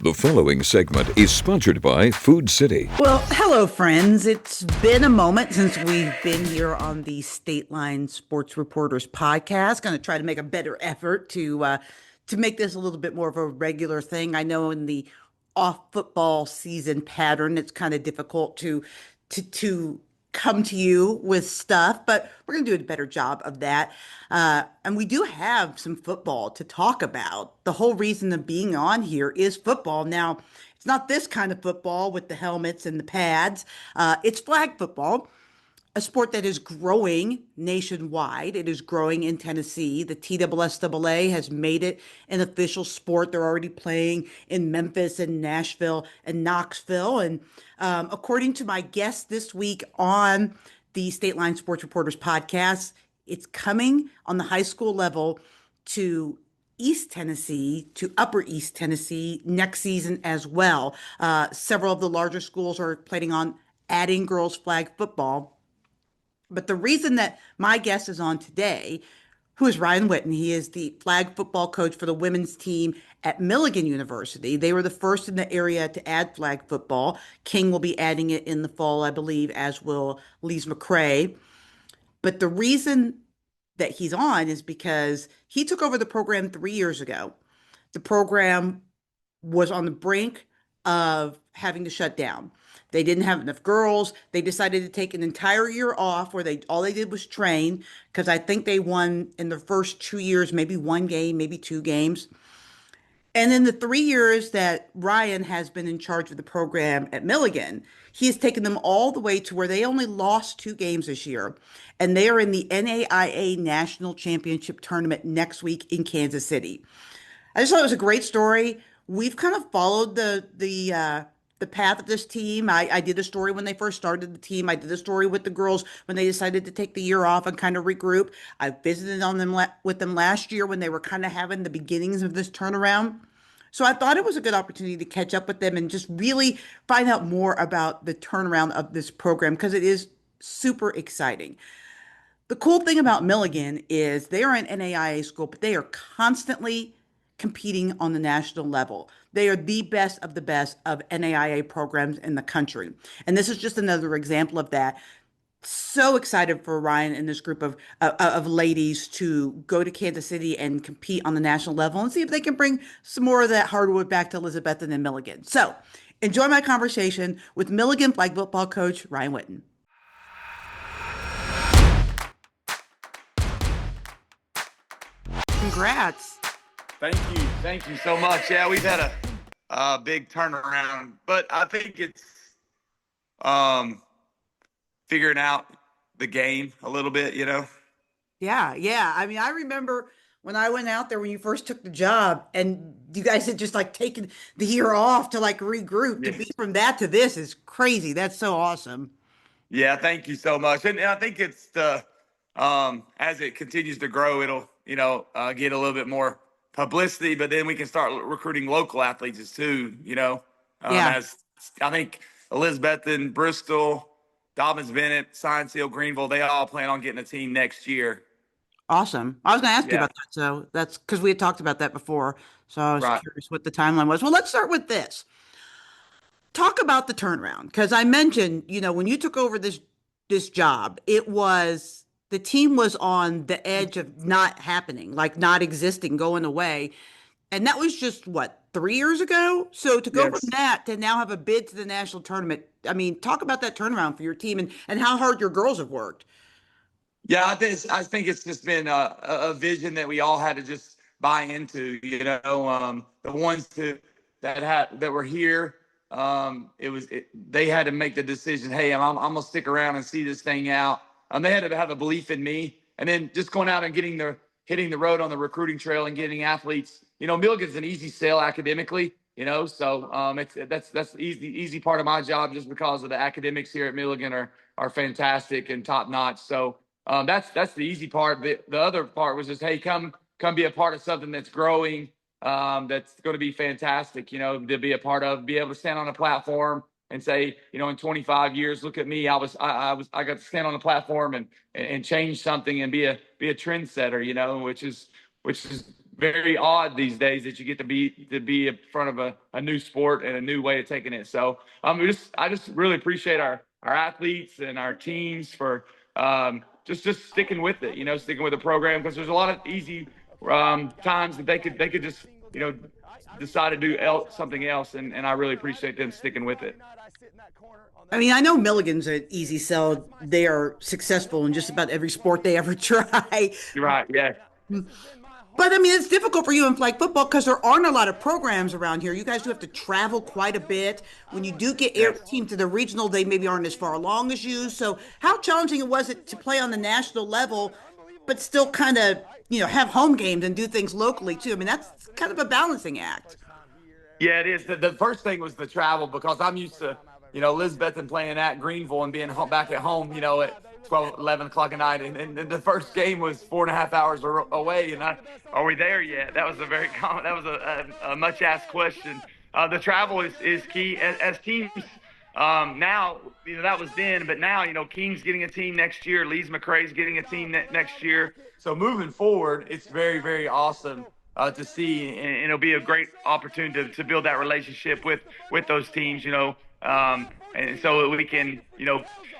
The following segment is sponsored by Food City. Well, hello, friends. It's been a moment since we've been here on the Stateline Sports Reporters podcast. Going to try to make a better effort to make this a little bit more of a regular thing. I know in the off football season pattern, it's kind of difficult to come to you with stuff, but we're going to do a better job of that. And we do have some football to talk about. The whole reason of being on here is football. Now, it's not this kind of football with the helmets and the pads. It's flag football, a sport that is growing nationwide. It is growing in Tennessee. The TSSAA has made it an official sport. They're already playing in Memphis and Nashville and Knoxville. And according to my guest this week on the Stateline Sports Reporters podcast, it's coming on the high school level to East Tennessee, to Upper East Tennessee next season as well. Several of the larger schools are planning on adding girls flag football. But the reason that my guest is on today, who is Ryan Witten, he is the flag football coach for the women's team at Milligan University. They were the first in the area to add flag football. King will be adding it in the fall, I believe, as will Lees McRae. But the reason that he's on is because he took over the program 3 years ago. The program was on the brink of having to shut down. They didn't have enough girls. They decided to take an entire year off where all they did was train, because I think they won in the first 2 years, maybe one game, maybe two games. And in the 3 years that Ryan has been in charge of the program at Milligan, he has taken them all the way to where they only lost two games this year. And they are in the NAIA National Championship Tournament next week in Kansas City. I just thought it was a great story. We've kind of followed the path of this team. I did a story when they first started the team. I did a story with the girls when they decided to take the year off and kind of regroup. I visited on them with them last year when they were kind of having the beginnings of this turnaround. So I thought it was a good opportunity to catch up with them and just really find out more about the turnaround of this program, because it is super exciting. The cool thing about Milligan is they are an NAIA school, but they are constantly competing on the national level. They are the best of NAIA programs in the country. And this is just another example of that. So excited for Ryan and this group of ladies to go to Kansas City and compete on the national level and see if they can bring some more of that hardwood back to Elizabethton and Milligan. So enjoy my conversation with Milligan flag football coach Ryan Witten. Congrats. Thank you so much. Yeah, we've had a big turnaround, but I think it's figuring out the game a little bit, you know? Yeah. I mean, I remember when I went out there when you first took the job and you guys had just like taken the year off to like regroup. To be from that to this is crazy. That's so awesome. Yeah, thank you so much. And I think it's as it continues to grow, it'll, get a little bit more publicity, but then we can start recruiting local athletes too, as I think Elizabethton, Bristol, Dobbins Bennett, Science Hill, Greenville, they all plan on getting a team next year. Awesome. I was going to ask you about that. So that's because we had talked about that before. So I was curious what the timeline was. Well, let's start with this. Talk about the turnaround, because I mentioned, when you took over this job, the team was on the edge of not happening, like not existing, going away. And that was just 3 years ago? So to go from that to now have a bid to the national tournament, I mean, talk about that turnaround for your team and how hard your girls have worked. Yeah, I think it's just been a vision that we all had to just buy into, the ones that were here. They had to make the decision. Hey, I'm gonna stick around and see this thing out. They had to have a belief in me, and then just going out and hitting the road on the recruiting trail and getting athletes. Milligan's an easy sell academically. So that's the easy part of my job, just because of the academics here at Milligan are fantastic and top notch. So that's the easy part. The other part was just, hey, come be a part of something that's growing. That's going to be fantastic, to be a part of, be able to stand on a platform and say, in 25 years, look at me. I got to stand on a platform and change something and be a trendsetter, which is very odd these days that you get to be in front of a new sport and a new way of taking it. So I just really appreciate our athletes and our teams for just sticking with it, sticking with the program, because there's a lot of easy times that they could just decide to do something else, and I really appreciate them sticking with it. I mean, I know Milligan's an easy sell. They are successful in just about every sport they ever try. You're right. Yeah. But I mean, it's difficult for you in flag football because there aren't a lot of programs around here. You guys do have to travel quite a bit. When you do get air Yes. team to the regional, they maybe aren't as far along as you. So how challenging was it to play on the national level, but still kind of, have home games and do things locally too? I mean, that's kind of a balancing act. Yeah, it is. The first thing was the travel, because I'm used to, Elizabeth and playing at Greenville and being back at home, at 12, 11 o'clock at night. And the first game was 4.5 hours away. And are we there yet? That was that was a much asked question. The travel is key as teams. Now, that was then, but now, King's getting a team next year. Lees McRae's getting a team next year. So moving forward, it's very, very awesome to see, and it'll be a great opportunity to build that relationship with those teams, and so we can,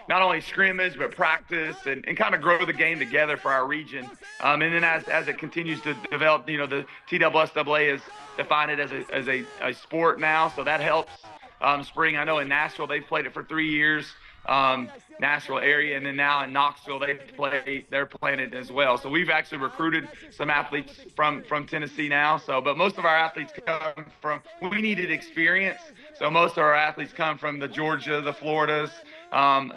not only scrimmage but practice and kind of grow the game together for our region. And then as it continues to develop, the TSSAA has defined it as a sport now, so that helps. Spring, I know in Nashville they've played it for 3 years. Nashville area, and then now in Knoxville they're playing it as well. So we've actually recruited some athletes from Tennessee now. But most of our athletes come from, we needed experience, so most of our athletes come from the Georgia, the Floridas.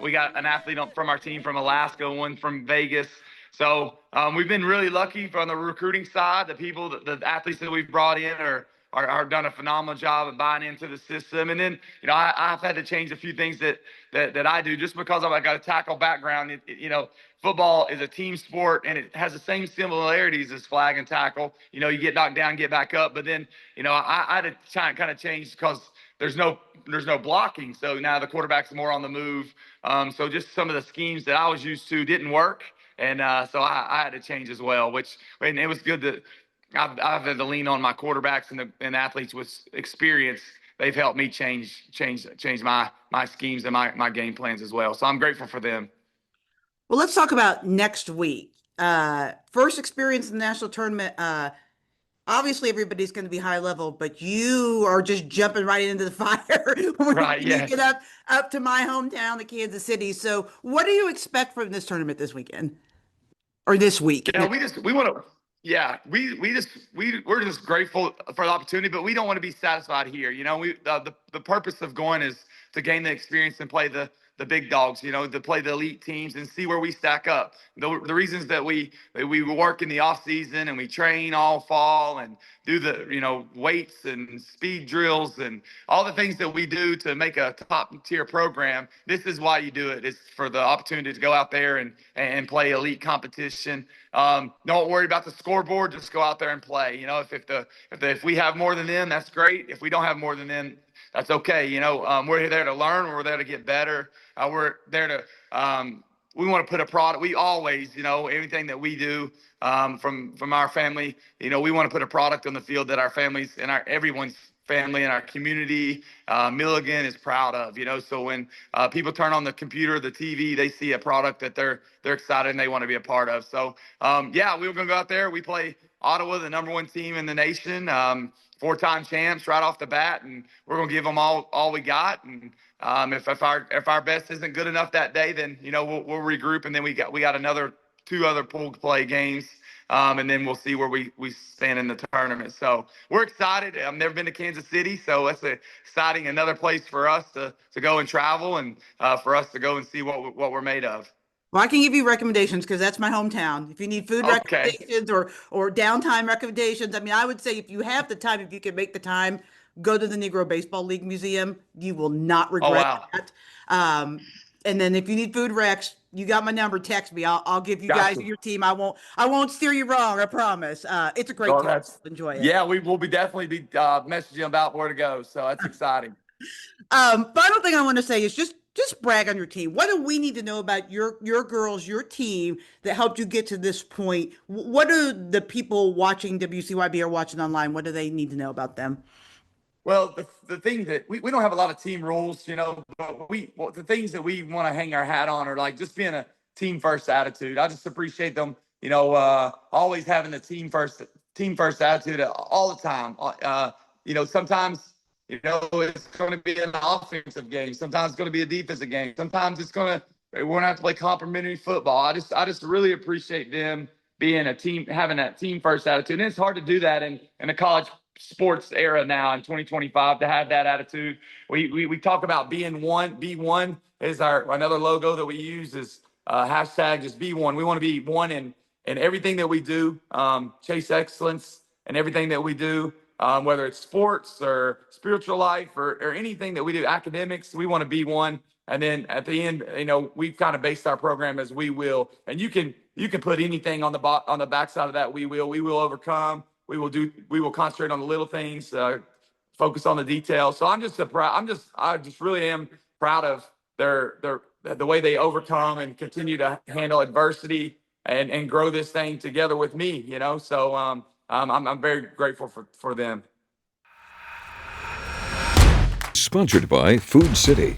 We got an athlete from our team from Alaska, one from Vegas. So we've been really lucky from the recruiting side. The athletes that we've brought in are done a phenomenal job of buying into the system. And then, I've had to change a few things that I do, just because I've got a tackle background. Football is a team sport, and it has the same similarities as flag and tackle. You get knocked down, get back up. But then, I had to kind of change because there's no blocking. So now the quarterback's more on the move. So just some of the schemes that I was used to didn't work. And so I had to change as well, and it was good that I've had to lean on my quarterbacks and athletes with experience. They've helped me change my schemes and my game plans as well. So I'm grateful for them. Well, let's talk about next week. First experience in the national tournament. Obviously, everybody's going to be high level, but you are just jumping right into the fire when Right, you yes. get up to my hometown, the Kansas City. So what do you expect from this tournament this weekend or this week? Yeah, we want to. Yeah, we're just grateful for the opportunity, but we don't want to be satisfied here. The purpose of going is to gain the experience and play the big dogs, to play the elite teams and see where we stack up. The reasons that we work in the off season and we train all fall and do the, weights and speed drills and all the things that we do to make a top tier program. This is why you do it. It's for the opportunity to go out there and play elite competition. Don't worry about the scoreboard. Just go out there and play. If we have more than them, that's great. If we don't have more than them, that's okay. We're there to learn. We're there to get better. We're there to, we want to put a product. We always, anything that we do, from our family, we want to put a product on the field that our families and everyone's family and our community, Milligan is proud of, so when people turn on the computer, the TV, they see a product that they're excited and they want to be a part of. So yeah, we were going to go out there. We play Ottawa, the #1 team in the nation, 4-time champs right off the bat, and we're going to give them all we got. And if our best isn't good enough that day, then we'll regroup, and then we got 2 other pool play games. And then we'll see where we stand in the tournament. So we're excited. I've never been to Kansas City, so that's exciting. Another place for us to go and travel, and for us to go and see what we're made of. Well, I can give you recommendations because that's my hometown. If you need food Okay. recommendations or downtime recommendations, I mean, I would say if you have the time, if you can make the time, go to the Negro Baseball League Museum. You will not regret wow. that. And then if you need food recs, you got my number. Text me. I'll give you guys Gotcha. your team. I won't steer you wrong. I promise. It's a great time. Enjoy it. Yeah, we will definitely be messaging about where to go. So that's exciting. Final thing I want to say is just just brag on your team. What do we need to know about your girls, your team that helped you get to this point? What do the people watching WCYB or watching online, what do they need to know about them? Well, the thing that we don't have a lot of team rules, but the things that we want to hang our hat on are like just being a team first attitude. I just appreciate them, always having the team first attitude all the time. Sometimes, it's going to be an offensive game. Sometimes it's going to be a defensive game. Sometimes we're going to have to play complimentary football. I just really appreciate them being a team, having that team first attitude. And it's hard to do that in a college sports era now in 2025 to have that attitude. We talk about being one. Be one is another logo that we use is hashtag just be one. We want to be one in everything that we do, chase excellence in everything that we do, whether it's sports or spiritual life or anything that we do, academics. We want to be one. And then at the end, we've kind of based our program as we will. And you can put anything on the backside of that. We will overcome. We will concentrate on the little things, focus on the details. So I just really am proud of the way they overcome and continue to handle adversity and grow this thing together with me, So I'm very grateful for them. Sponsored by Food City.